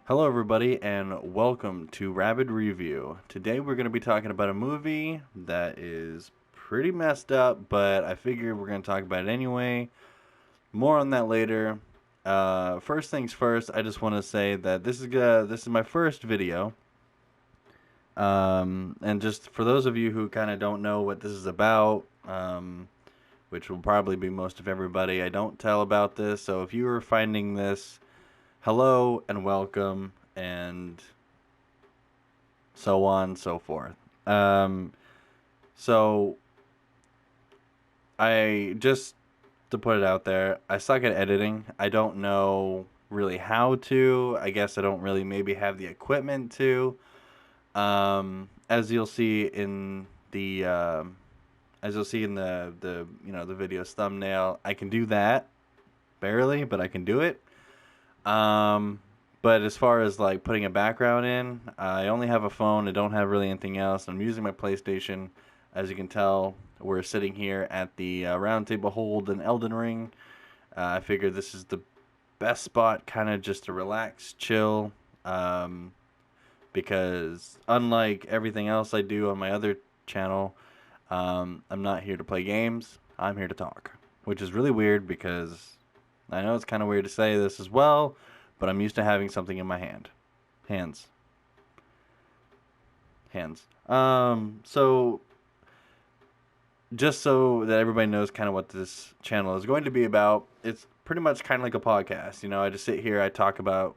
Hello, everybody, and welcome to Rabid Review. Today, we're going to be talking about a movie that is pretty messed up, but I figured we're going to talk about it anyway. More on that later. First things first, I just want to say that this is my first video. And just for those of you who kind of don't know what this is about, which will probably be most of everybody, I don't tell about this. So if you are finding this, hello and welcome, and so on and so forth. Um, so just to put it out there, I suck at editing. I don't know really how to. I guess I don't really maybe have the equipment to. As you'll see in the video's thumbnail, I can do that barely, but I can do it. But as far as like putting a background in, I only have a phone. I don't have really anything else. I'm using my PlayStation. As you can tell, we're sitting here at the round table hold in Elden Ring. I figured this is the best spot, kind of just to relax, chill. Because unlike everything else I do on my other channel, I'm not here to play games. I'm here to talk, which is really weird because I know it's kind of weird to say this as well, but I'm used to having something in my hands. So just so that everybody knows kind of what this channel is going to be about, it's pretty much kind of like a podcast. You know, I just sit here, I talk about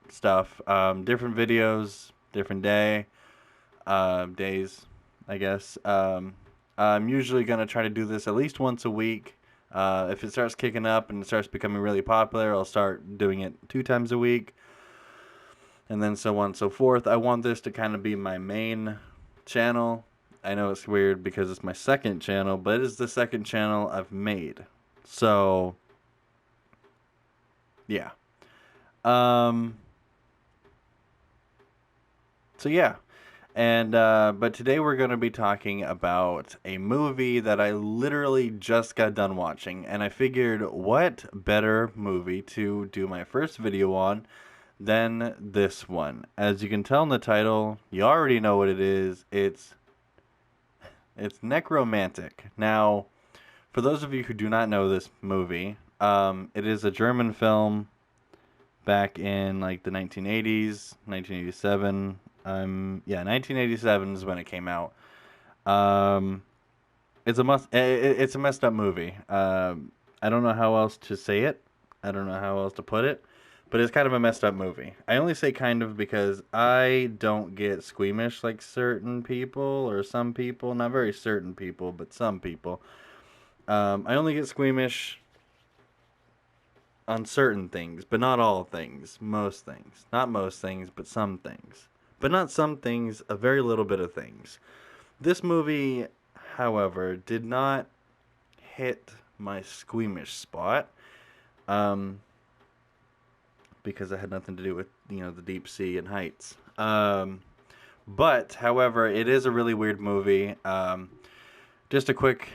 stuff, different videos, different days, I guess. I'm usually going to try to do this at least once a week. If it starts kicking up and it starts becoming really popular, I'll start doing it 2 times a week. And then so on and so forth. I want this to kind of be my main channel. I know it's weird because it's my second channel, but it is the second channel I've made. So, yeah. So yeah. And but today we're going to be talking about a movie that I literally just got done watching, and I figured what better movie to do my first video on than this one. As you can tell in the title, you already know what it is. It's NEKROMANTIK. Now, for those of you who do not know this movie, it is a German film back in like the 1980s, 1987. 1987 is when it came out. It's a messed up movie. I don't know how else to say it. I don't know how else to put it, but it's kind of a messed up movie. I only say kind of because I don't get squeamish like certain people or some people, not very certain people, but some people. I only get squeamish on certain things, but not all things. Most things. Not most things, but some things. But not some things, a very little bit of things. This movie, however, did not hit my squeamish spot. Because it had nothing to do with, the deep sea and heights. But, however, it is a really weird movie. Just a quick,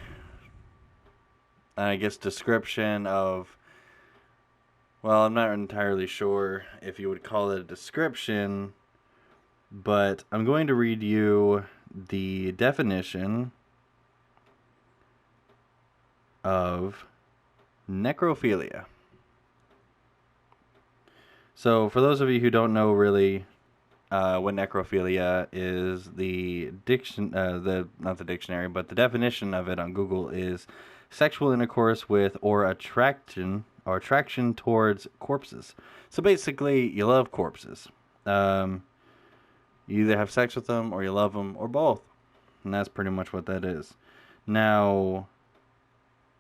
I guess, description of, well, I'm not entirely sure if you would call it a description, but I'm going to read you the definition of necrophilia. So, for those of you who don't know really what necrophilia is, not the dictionary, but the definition of it on Google is sexual intercourse with or attraction towards corpses. So basically, you love corpses. You either have sex with them or you love them or both. And that's pretty much what that is. Now,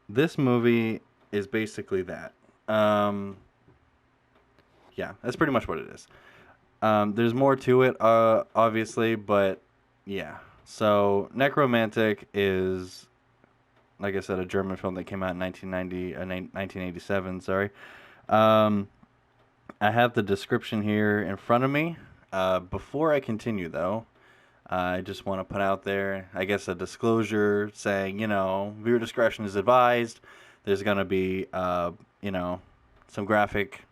this movie is basically that. Yeah, that's pretty much what it is. There's more to it, obviously, but yeah. So, NEKROMANTIK is, like I said, a German film that came out in 1987, sorry. I have the description here in front of me. Before I continue, though, I just want to put out there, I guess, a disclosure saying, viewer discretion is advised. There's going to be, some graphic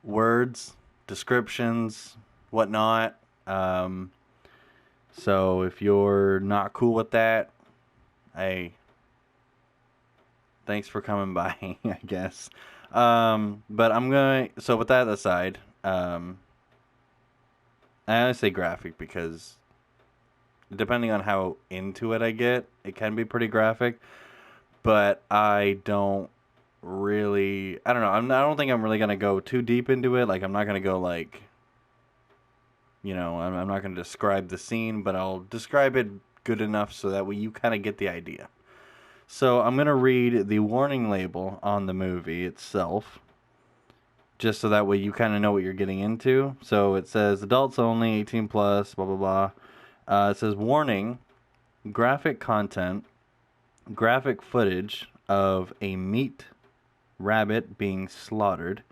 words descriptions, whatnot. So if you're not cool with that, hey, thanks for coming by, I guess. But I'm going to, so with that aside, I only say graphic because depending on how into it I get, it can be pretty graphic. But I don't really, I don't know. I don't think I'm really gonna go too deep into it. Like I'm not gonna go like, I'm not gonna describe the scene, but I'll describe it good enough so that way you kind of get the idea. So I'm gonna read the warning label on the movie itself, just so that way you kind of know what you're getting into. So it says adults only, 18 plus, blah blah blah. It says warning, graphic content, graphic footage of a meat rabbit being slaughtered,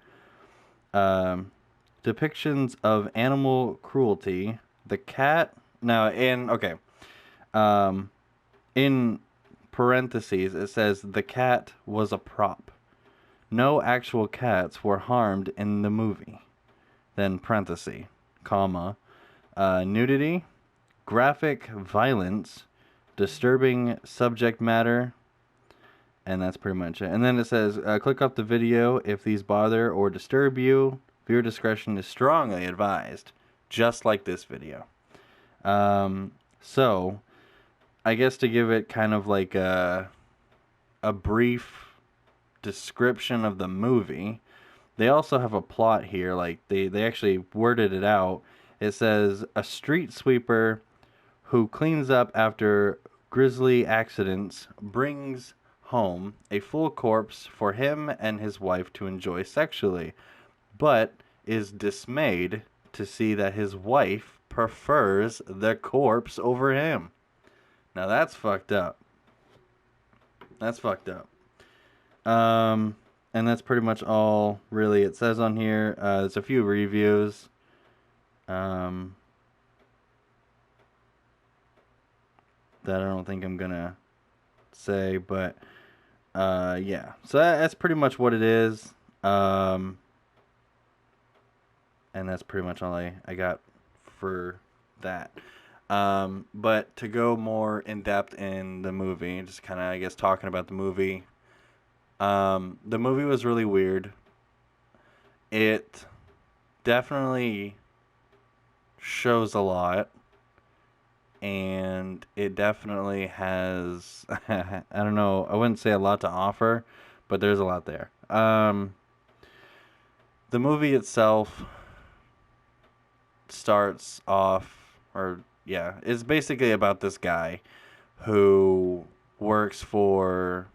depictions of animal cruelty, the cat. Now, in parentheses, it says the cat was a prop. No actual cats were harmed in the movie. Then parenthesis, comma, nudity, graphic violence, disturbing subject matter, and that's pretty much it. And then it says, click off the video if these bother or disturb you. Viewer discretion is strongly advised, just like this video. So, I guess to give it kind of like a brief description of the movie, they also have a plot here. Like, they actually worded it out. It says, a street sweeper who cleans up after grisly accidents brings home a full corpse for him and his wife to enjoy sexually, but is dismayed to see that his wife prefers the corpse over him. Now that's fucked up. That's fucked up. And that's pretty much all really it says on here. There's a few reviews. That I don't think I'm gonna say, but yeah. So that's pretty much what it is. And that's pretty much all I got for that. But to go more in depth in the movie, just kind of I guess talking about the movie. The movie was really weird. It definitely shows a lot. And it definitely has, I don't know, I wouldn't say a lot to offer, but there's a lot there. The movie itself starts off, it's basically about this guy who works for,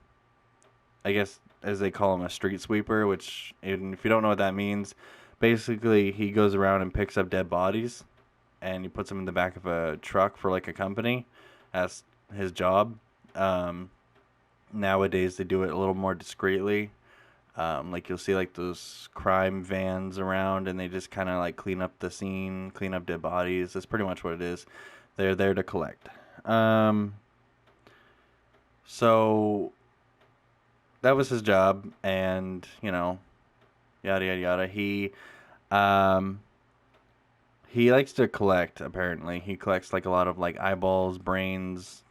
I guess, as they call him, a street sweeper, which, if you don't know what that means, basically he goes around and picks up dead bodies. And he puts them in the back of a truck for like a company. That's his job. Nowadays they do it a little more discreetly. Like you'll see like those crime vans around, and they just kind of like clean up the scene, clean up dead bodies. That's pretty much what it is. They're there to collect. So that was his job, and yada yada yada. He likes to collect, apparently. He collects, like, a lot of, like, eyeballs, brains,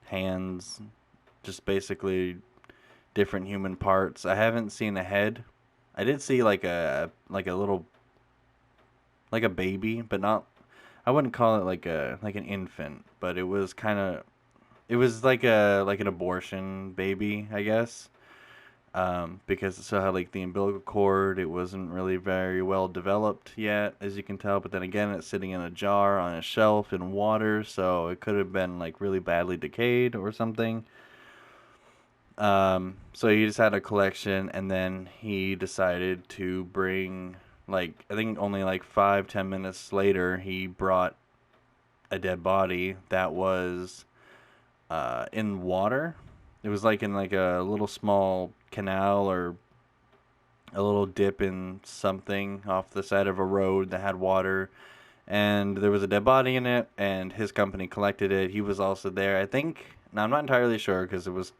hands, just basically different human parts. I haven't seen a head. I did see, like a little, like a baby, but not, I wouldn't call it, like an infant, but it was kind of, it was like an abortion baby, I guess. Because it still had like the umbilical cord. It wasn't really very well developed yet, as you can tell. But then again, it's sitting in a jar on a shelf in water, so it could have been like really badly decayed or something. So he just had a collection, and then he decided to bring, like, I think only like 5-10 minutes later, he brought a dead body that was in water. It was like in like a little small canal or a little dip in something off the side of a road that had water, and there was a dead body in it, and his company collected it. He was also there, I think. Now I'm not entirely sure because it was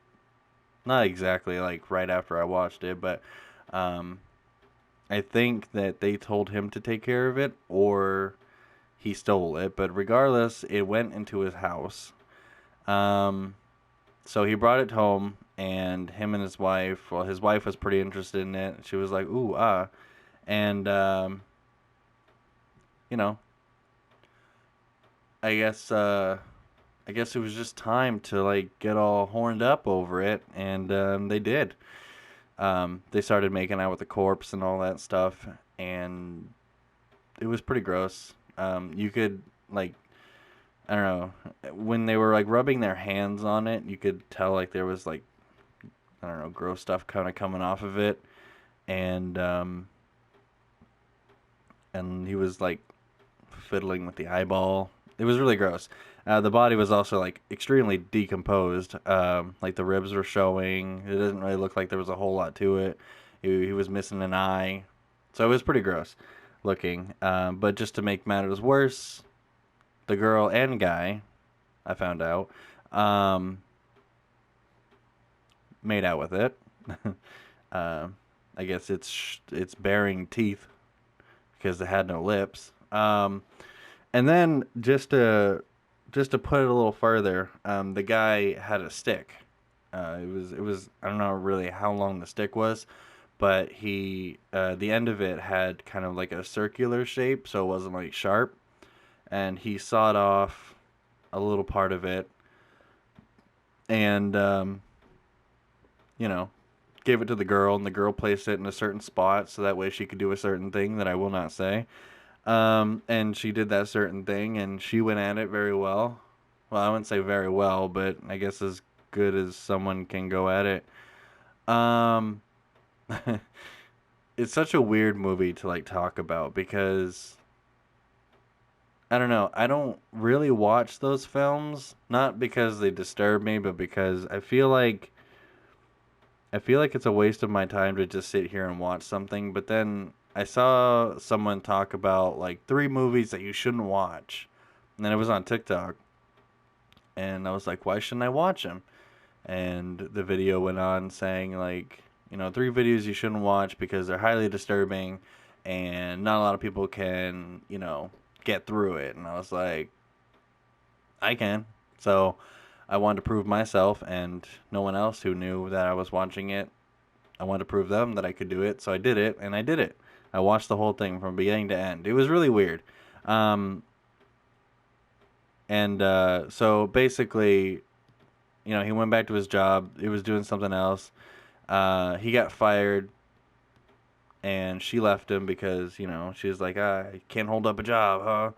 not exactly like right after I watched it, but I I think that they told him to take care of it, or he stole it. But regardless, it went into his house. Um, so he brought it home, and him and his wife. Well, his wife was pretty interested in it. She was like, "Ooh, ah," and you know, I guess I guess it was just time to like get all horned up over it, and they did. They started making out with the corpse and all that stuff, and it was pretty gross. You could like, I don't know, when they were like rubbing their hands on it, you could tell like there was like, I don't know, gross stuff kind of coming off of it, and and he was like fiddling with the eyeball. It was really gross. The body was also like extremely decomposed. Like the ribs were showing. It didn't really look like there was a whole lot to it. He was missing an eye, so it was pretty gross looking. But just to make matters worse, the girl and guy, I found out, um, made out with it. uh, I guess it's bearing teeth because it had no lips. And then just to put it a little further, the guy had a stick. It was I don't know really how long the stick was, but he the end of it had kind of like a circular shape, so it wasn't like sharp. And he sawed off a little part of it, and you know, gave it to the girl, and the girl placed it in a certain spot so that way she could do a certain thing that I will not say. And she did that certain thing, and she went at it very well. Well, I wouldn't say very well, but I guess as good as someone can go at it. Um, it's such a weird movie to like talk about because I don't know. I don't really watch those films, not because they disturb me, but because I feel like it's a waste of my time to just sit here and watch something. But then I saw someone talk about like three movies that you shouldn't watch. And then it was on TikTok. And I was like, why shouldn't I watch them? And the video went on saying, like, three videos you shouldn't watch because they're highly disturbing and not a lot of people can, get through it. And I was like, I can. So I wanted to prove myself and no one else who knew that I was watching it. I wanted to prove them that I could do it, so I did it, and I did it. I watched the whole thing from beginning to end. It was really weird. Um, and so basically, he went back to his job. He was doing something else. He got fired, and she left him because, she was like, I can't hold up a job, huh?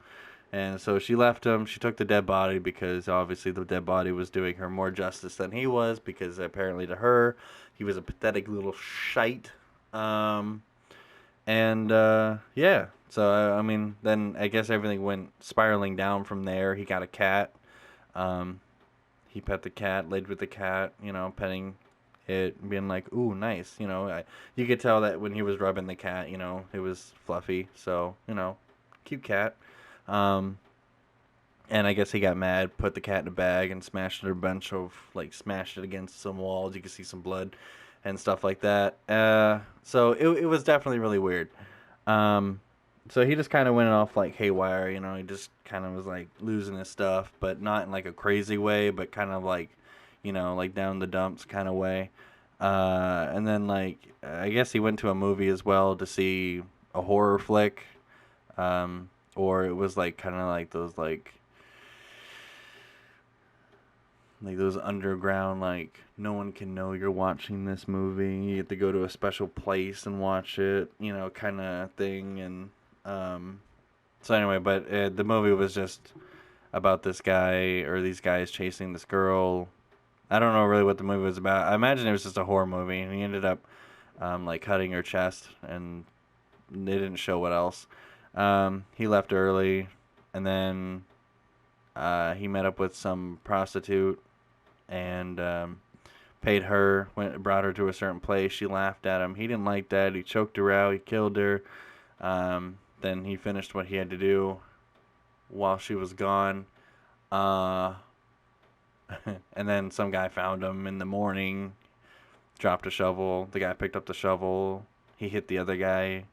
And so she left him. She took the dead body because obviously the dead body was doing her more justice than he was because apparently to her, he was a pathetic little shite. Um, and yeah, so I mean, then I guess everything went spiraling down from there. He got a cat. Um, he pet the cat, laid with the cat, petting it, being like, "Ooh, nice." You could tell that when he was rubbing the cat, it was fluffy. So cute cat. Um, and I guess he got mad, put the cat in a bag, and smashed it a bunch of like smashed it against some walls. You could see some blood and stuff like that. So it was definitely really weird. Um, so he just kind of went off like haywire. He just kind of was like losing his stuff, but not in like a crazy way, but kind of like, like down the dumps kind of way. And then like I guess he went to a movie as well to see a horror flick. Or it was like kind of like those underground, like no one can know you're watching this movie. You have to go to a special place and watch it, kind of thing. And so anyway, but the movie was just about this guy or these guys chasing this girl. I don't know really what the movie was about. I imagine it was just a horror movie, and he ended up like cutting her chest, and they didn't show what else. He left early, and then he met up with some prostitute and paid her. Brought her to a certain place. She laughed at him. He didn't like that. He choked her out. He killed her. Then he finished what he had to do while she was gone. Uh, and then some guy found him in the morning. Dropped a shovel. The guy picked up the shovel. He hit the other guy.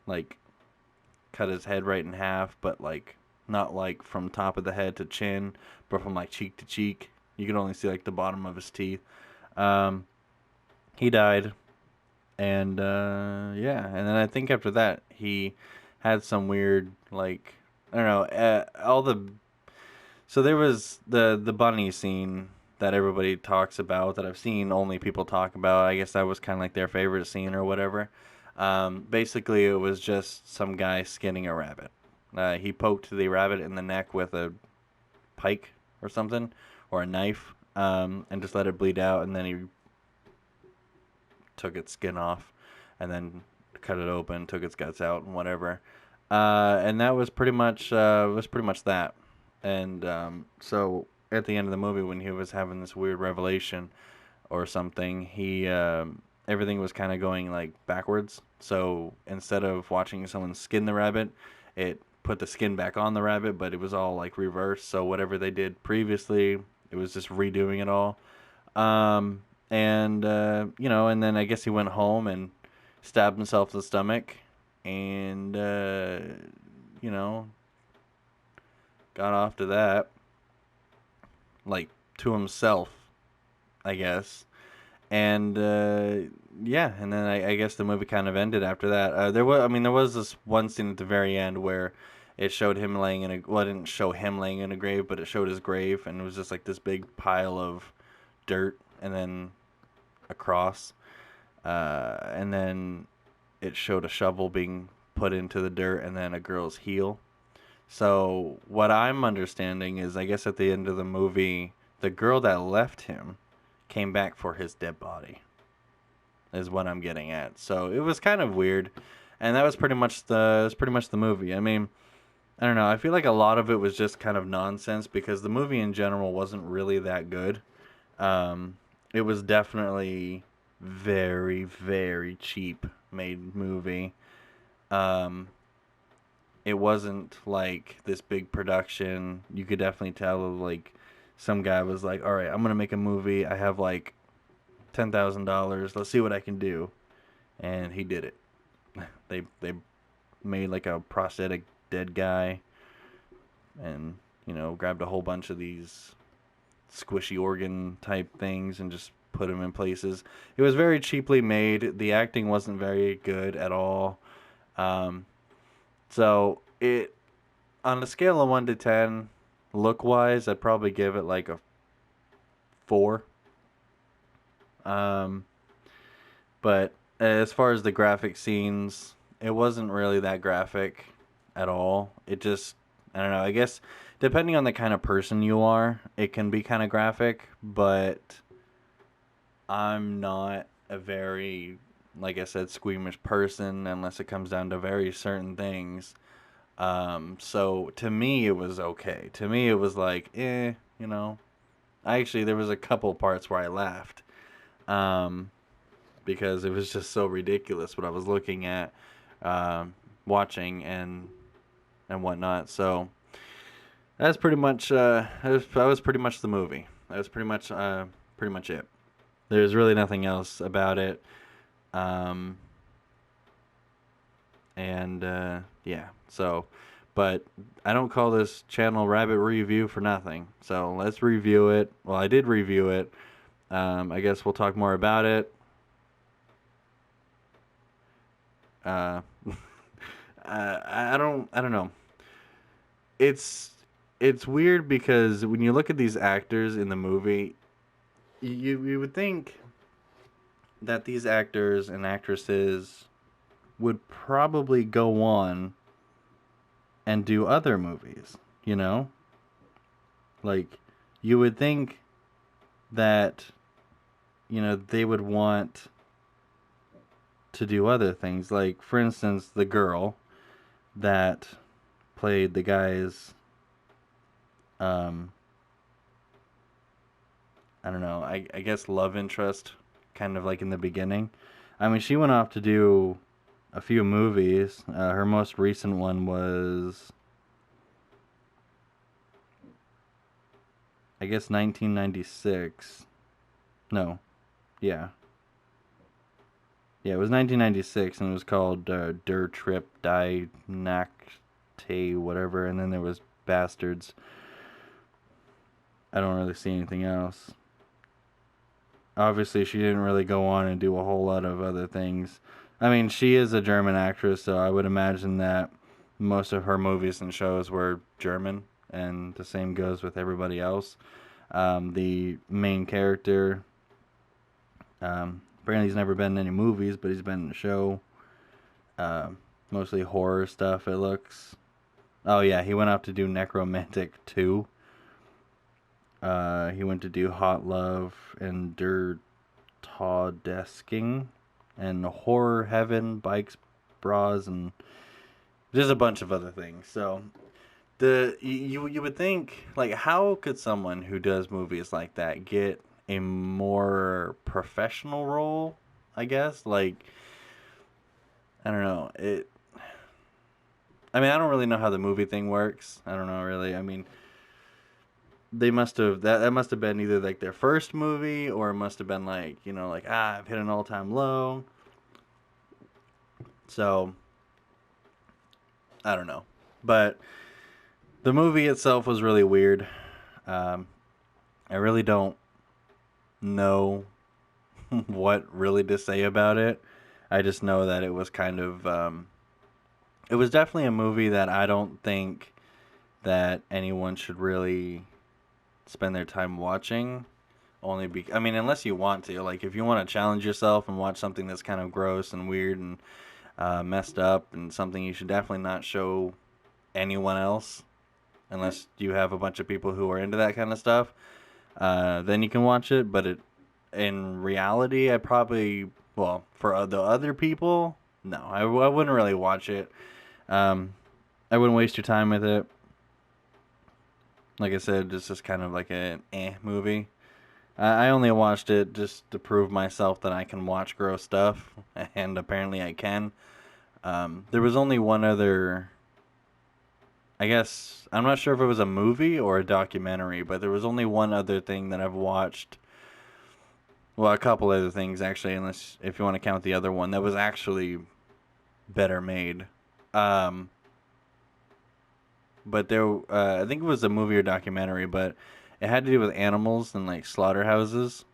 like cut his head right in half, but like not like from top of the head to chin, but from like cheek to cheek. You could only see like the bottom of his teeth. Um, he died, and yeah, and then I think after that he had some weird like I don't know all the so there was the bunny scene that everybody talks about that I've seen only people talk about. I guess that was kind of like their favorite scene or whatever. Basically, it was just some guy skinning a rabbit. He poked the rabbit in the neck with a pike or something, or a knife, and just let it bleed out, and then he took its skin off, and then cut it open, took its guts out, and whatever. And that was pretty much that. And so at the end of the movie, when he was having this weird revelation or something, he everything was kind of going like backwards. So instead of watching someone skin the rabbit, it put the skin back on the rabbit, but it was all like reversed. So whatever they did previously, it was just redoing it all. And you know, and then I guess he went home and stabbed himself in the stomach, and you know, got off to that, like to himself, I guess. And yeah, and then I guess the movie kind of ended after that. There was this one scene at the very end where it showed him laying in a, well, it didn't show him laying in a grave, but it showed his grave, and it was just like this big pile of dirt, and then a cross, and then it showed a shovel being put into the dirt, and then a girl's heel. So what I'm understanding is, I guess at the end of the movie, the girl that left him came back for his dead body. Is what I'm getting at. So it was kind of weird, and that was pretty much the movie. I mean, I don't know. I feel like a lot of it was just kind of nonsense because the movie in general wasn't really that good. It was definitely very, very cheap made movie. Um, it wasn't like this big production. You could definitely tell like some guy was like, "All right, I'm gonna make a movie. I have like $10,000. Let's see what I can do," and he did it. They made like a prosthetic dead guy, and you know grabbed a whole bunch of these squishy organ type things and just put them in places. It was very cheaply made. The acting wasn't very good at all. Um, so it on a scale of 1 to 10, look wise, I'd probably give it like a 4. Um, but as far as the graphic scenes, it wasn't really that graphic at all. It just, I don't know, I guess depending on the kind of person you are, it can be kind of graphic, but I'm not a very, like I said, squeamish person unless it comes down to very certain things. So to me, it was okay. To me, it was like, you know. Actually, there was a couple parts where I laughed. Um, because it was just so ridiculous what I was looking at, watching and whatnot. So that's pretty much that was pretty much the movie. That was pretty much it. There's really nothing else about it. Um, and yeah, so but I don't call this channel Rabbit Review for nothing. So let's review it. Well, I did review it. I guess we'll talk more about it. Uh, I don't know. It's it's weird because when you look at these actors in the movie, you would think that these actors and actresses would probably go on and do other movies, you know? Like you would think that they would want to do other things. Like for instance, the girl that played the guy's um I don't know, I guess love interest kind of like in the beginning. I mean, she went off to do a few movies. Her most recent one was I guess 1996. No. Yeah. Yeah, it was 1996, and it was called Der Trip Die Nacht, whatever. And then there was Bastards. I don't really see anything else. Obviously, she didn't really go on and do a whole lot of other things. I mean, she is a German actress, so I would imagine that most of her movies and shows were German, and the same goes with everybody else. The main character, apparently he's never been in any movies, but he's been in a show. Uh, Mostly horror stuff, it looks. Oh yeah, he went off to do Necromantic 2. He went to do Hot Love and Der Todesking and Horror Heaven, Bikes, Bras, and there's a bunch of other things. So you would think, like, how could someone who does movies like that get a more professional role? I guess, like, I don't know it. I mean, I don't really know how the movie thing works. I don't know really. I mean, they must have that must have been either like their first movie, or it must have been like, like, I've hit an all-time low. So I don't know, but the movie itself was really weird. I really don't know what really to say about it. I just know that it was kind of it was definitely a movie that I don't think that anyone should really spend their time watching. I mean, unless you want to, like, if you want to challenge yourself and watch something that's kind of gross and weird and messed up, and something you should definitely not show anyone else unless you have a bunch of people who are into that kind of stuff, then you can watch it. But in reality, I probably, well, for the other people, no, I wouldn't really watch it. I wouldn't waste your time with it. Like I said, it's just kind of like an movie. I only watched it just to prove myself that I can watch gross stuff, and apparently I can. There was only one other, I guess, I'm not sure if it was a movie or a documentary, but there was only one other thing that I've watched. Well, a couple other things, actually, unless if you want to count the other one, that was actually better made. Um, but I think it was a movie or documentary, but it had to do with animals and like slaughterhouses.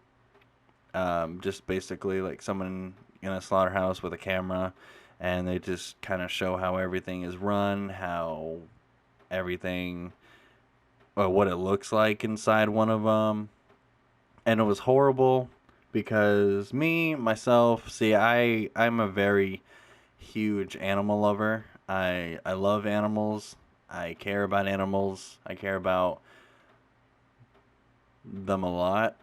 Just basically like someone in a slaughterhouse with a camera, and they just kind of show how everything is run, how everything, or what it looks like inside one of them. And it was horrible because myself, see, I'm a very huge animal lover. I love animals. I care about animals. I care about them a lot.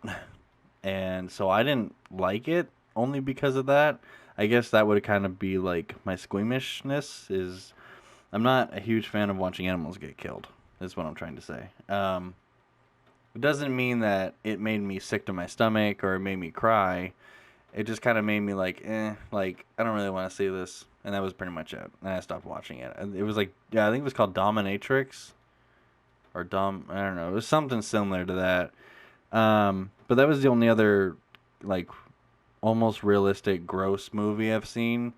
And so I didn't like it only because of that. I guess that would kind of be like my squeamishness is I'm not a huge fan of watching animals get killed. Is what I'm trying to say. It doesn't mean that it made me sick to my stomach or it made me cry. It just kind of made me like, like, I don't really want to see this. And that was pretty much it. And I stopped watching it. It was like, yeah, I think it was called Dominatrix. Or I don't know. It was something similar to that. But that was the only other, like, almost realistic, gross movie I've seen.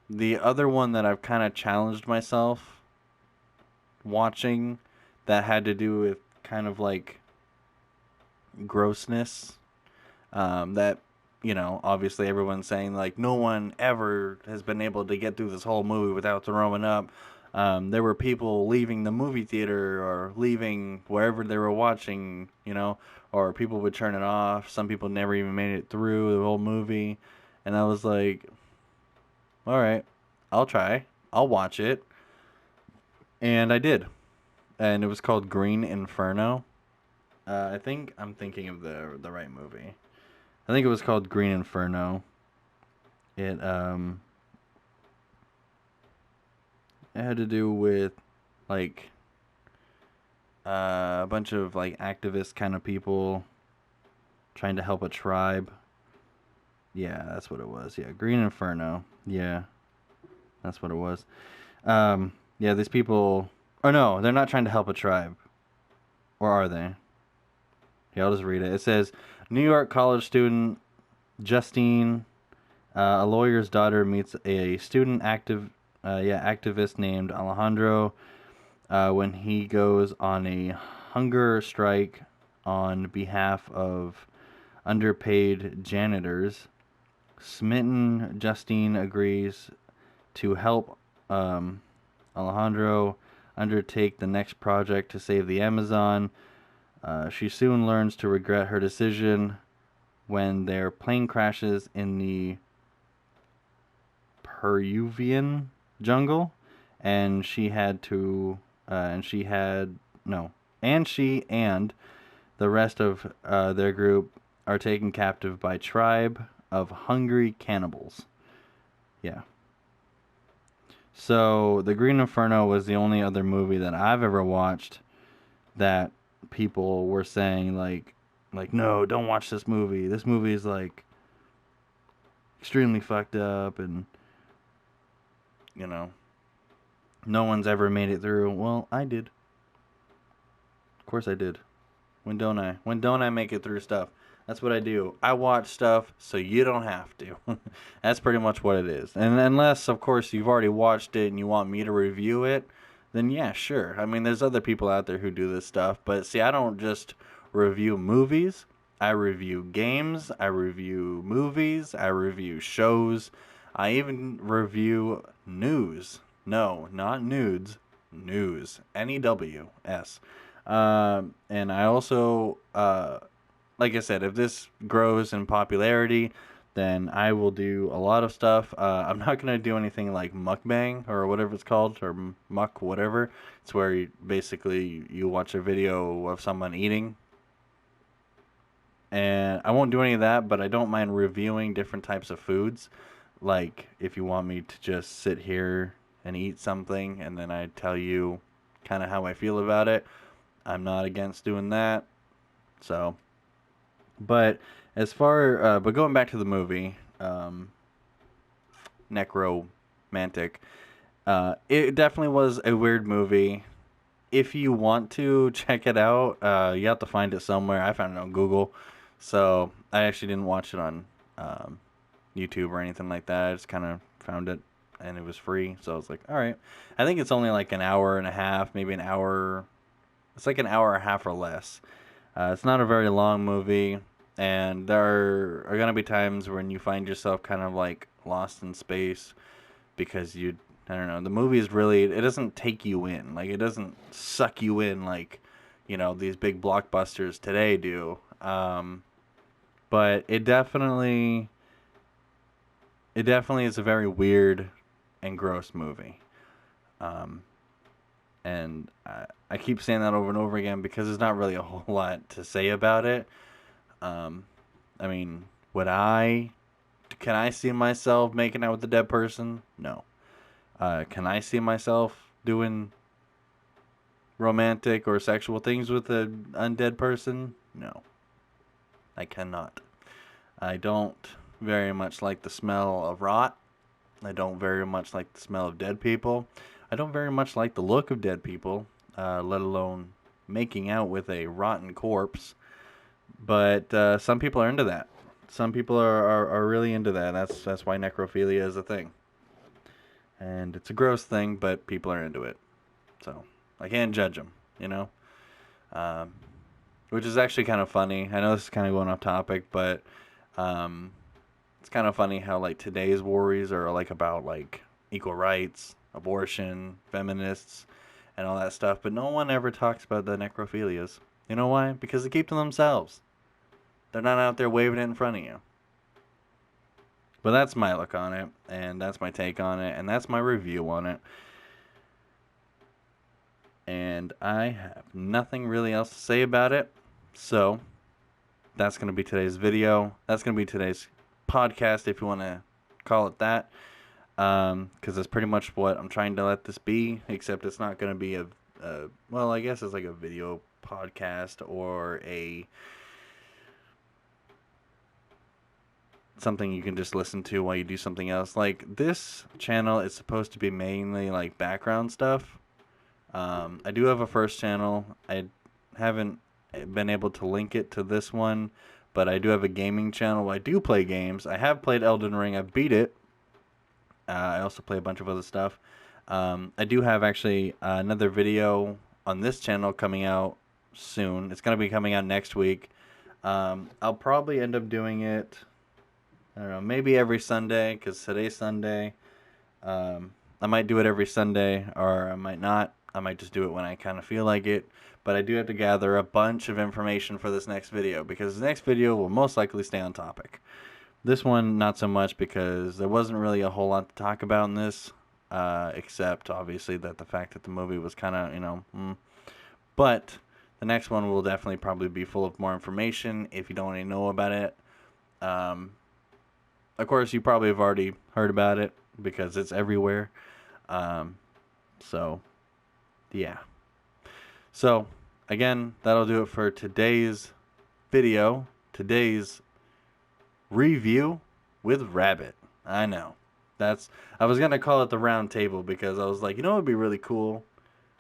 The other one that I've kind of challenged myself watching that had to do with kind of like grossness, that, obviously everyone's saying like no one ever has been able to get through this whole movie without throwing up. There were people leaving the movie theater or leaving wherever they were watching, or people would turn it off. Some people never even made it through the whole movie. And I was like, all right, I'll try. I'll watch it. And I did. And it was called Green Inferno. I think I'm thinking of the right movie. I think it was called Green Inferno. It had to do with like a bunch of like activist kind of people trying to help a tribe. Yeah, that's what it was. Yeah, Green Inferno. Yeah, that's what it was. Yeah, these people. Oh no, they're not trying to help a tribe, or are they? Yeah, I'll just read it. It says New York college student Justine A lawyer's daughter meets a student activist named Alejandro when he goes on a hunger strike on behalf of underpaid janitors. Smitten Justine agrees to help Alejandro undertake the next project to save the Amazon. She soon learns to regret her decision when their plane crashes in the Peruvian jungle, and she had to, and she had no, and she and the rest of their group are taken captive by tribe of hungry cannibals. Yeah. So the Green Inferno was the only other movie that I've ever watched that people were saying like no, don't watch this movie. This movie is like extremely fucked up, and you know, no one's ever made it through. Well, I did. Of course I did. When don't I? When don't I make it through stuff? That's what I do. I watch stuff so you don't have to. That's pretty much what it is. And unless, of course, you've already watched it and you want me to review it, then yeah, sure. I mean, there's other people out there who do this stuff. But see, I don't just review movies. I review games. I review movies. I review shows. I even review news. No, not nudes. News. News. And I also, like I said, if this grows in popularity, then I will do a lot of stuff. I'm not going to do anything like mukbang or whatever it's called, or muck whatever. It's where basically you watch a video of someone eating. And I won't do any of that, but I don't mind reviewing different types of foods. Like if you want me to just sit here and eat something and then I tell you kind of how I feel about it, I'm not against doing that. So, but but going back to the movie, NEKROMANTIK, it definitely was a weird movie. If you want to check it out, you have to find it somewhere. I found it on Google, so I actually didn't watch it on YouTube or anything like that. I just kind of found it, and it was free, so I was like, all right. I think it's only like an hour and a half, maybe an hour. It's like an hour and a half or less. It's not a very long movie, and there are going to be times when you find yourself kind of like lost in space because I don't know, the movie is really, it doesn't take you in. Like, it doesn't suck you in like, these big blockbusters today do. But it definitely is a very weird and gross movie. And I keep saying that over and over again because there's not really a whole lot to say about it. I mean, can I see myself making out with a dead person? No. Can I see myself doing romantic or sexual things with an undead person? No. I cannot. I don't very much like the smell of rot. I don't very much like the smell of dead people. I don't very much like the look of dead people, let alone making out with a rotten corpse. But some people are into that. Some people are really into that. That's why necrophilia is a thing. And it's a gross thing, but people are into it. So I can't judge them, which is actually kind of funny. I know this is kind of going off topic, but it's kind of funny how like today's worries are like about like equal rights, abortion, feminists, and all that stuff. But no one ever talks about the necrophilias. You know why? Because they keep to themselves. They're not out there waving it in front of you. But that's my look on it, and that's my take on it, and that's my review on it. And I have nothing really else to say about it. So that's going to be today's video. That's going to be today's podcast, if you want to call it that. Because that's pretty much what I'm trying to let this be, except it's not going to be well, I guess it's like a video podcast or something you can just listen to while you do something else. Like, this channel is supposed to be mainly like background stuff. I do have a first channel. I haven't been able to link it to this one, but I do have a gaming channel. I do play games. I have played Elden Ring. I beat it. I also play a bunch of other stuff. I do have actually another video on this channel coming out soon. It's going to be coming out next week. I'll probably end up doing it, I don't know, maybe every Sunday, because today's Sunday. I might do it every Sunday, or I might not. I might just do it when I kind of feel like it. But I do have to gather a bunch of information for this next video, because the next video will most likely stay on topic. This one, not so much, because there wasn't really a whole lot to talk about in this, except, obviously, that the fact that the movie was kind of, But the next one will definitely probably be full of more information if you don't already know about it. Of course, you probably have already heard about it, because it's everywhere. So, yeah. So, again, that'll do it for today's video. Today's review with Rabbit. I know. I was going to call it the round table, because I was like, you know what would be really cool?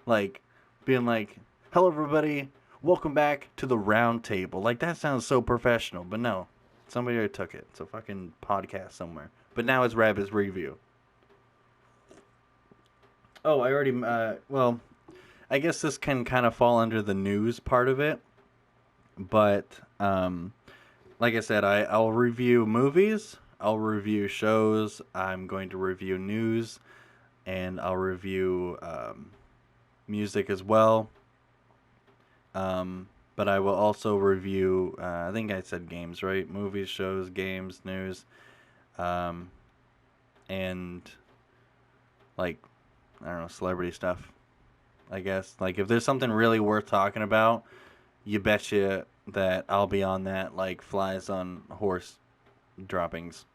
Like, being like, hello everybody, welcome back to the round table. Like, that sounds so professional, but no. Somebody already took it. It's a fucking podcast somewhere. But now it's Rabbit's review. Oh, I already, well, I guess this can kind of fall under the news part of it. But, like I said, I'll review movies, I'll review shows, I'm going to review news, and I'll review music as well. But I will also review, I think I said games, right? Movies, shows, games, news, and, like, I don't know, celebrity stuff, I guess. Like, if there's something really worth talking about, you betcha that I'll be on that like flies on horse droppings.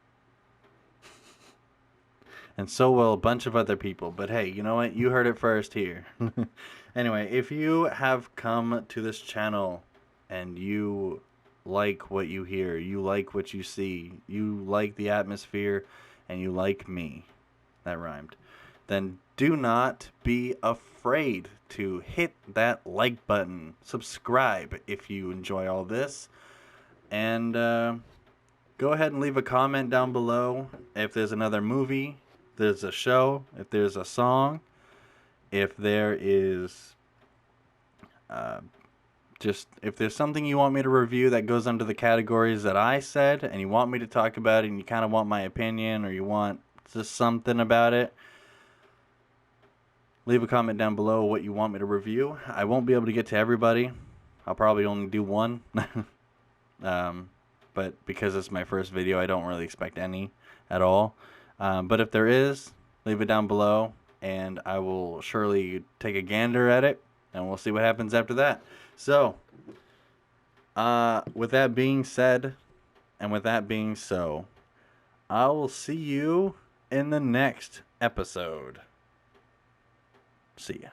And so will a bunch of other people. But hey, you know what? You heard it first here. Anyway, if you have come to this channel and you like what you hear, you like what you see, you like the atmosphere, and you like me, that rhymed, then do not be afraid to hit that like button. Subscribe if you enjoy all this. And go ahead and leave a comment down below if there's another movie, there's a show, if there's a song, if there is just if there's something you want me to review that goes under the categories that I said and you want me to talk about it and you kind of want my opinion or you want just something about it, leave a comment down below what you want me to review. I won't be able to get to everybody. I'll probably only do one. But because it's my first video, I don't really expect any at all. But if there is, leave it down below, and I will surely take a gander at it, and we'll see what happens after that. So, with that being said, and with that being so, I will see you in the next episode. See ya.